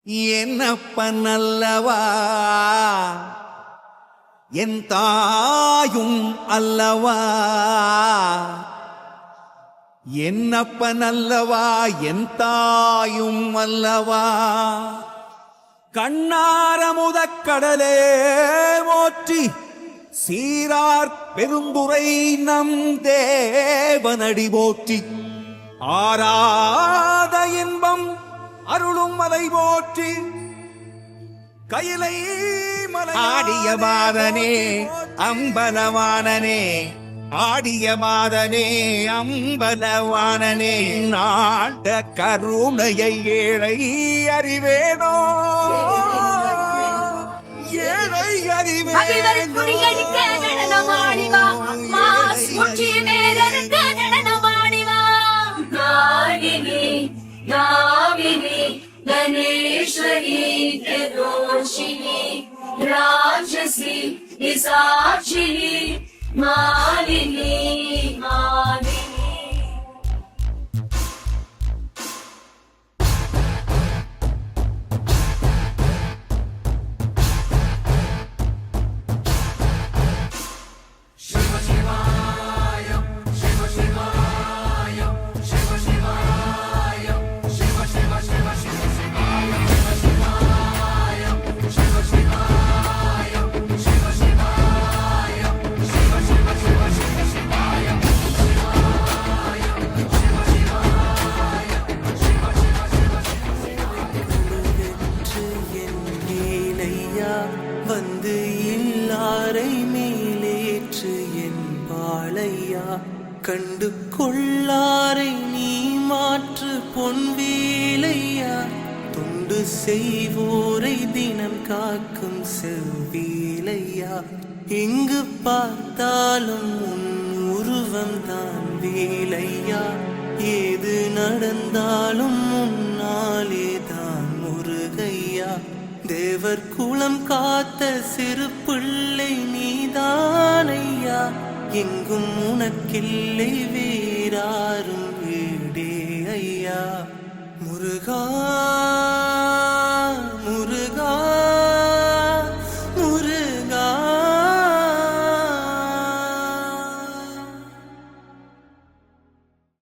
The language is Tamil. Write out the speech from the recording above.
என்னப்பன் அல்லவா என் தாயும் அல்லவா, என்னப்பன் அல்லவா என் தாயும் அல்லவா. கண்ணாரமுதக் கடலே போற்றி சீரார் பெருந்துரை நம் தேவனடி போற்றி. ஆராத இன்பம் அருளும் மலை போற்றி. கையிலை மலை ஆடிய மாதனே அம்பலவானனே, ஆடிய மாதனே அம்பலவானனே, நாட்ட கருணையை ஏழை அறிவேனோ, ஏழை அறிவேனோ. गणेश्वरी प्रदोषिणी राजसी निसाक्षिणी मालिनी मालिनी. வந்து இல்லாரை மேலேற்று என் பாளையா, கண்டு கொள்ளாரை நீ மாற்று பொன்வேலையா, தொண்டு செய்வோரை தினம் காக்கும் செவ்வேலையா. எங்கு பார்த்தாலும் உன் உருவம் தான் வேலையா, ஏது நடந்தாலும் முன்னாலே தான் முருகையா. தேவர் குலம் காத்த சிறு பிள்ளை நீதானையா, எங்கும் உனக்கில்லை வேறாரும் வீடே ஐயா. முருகா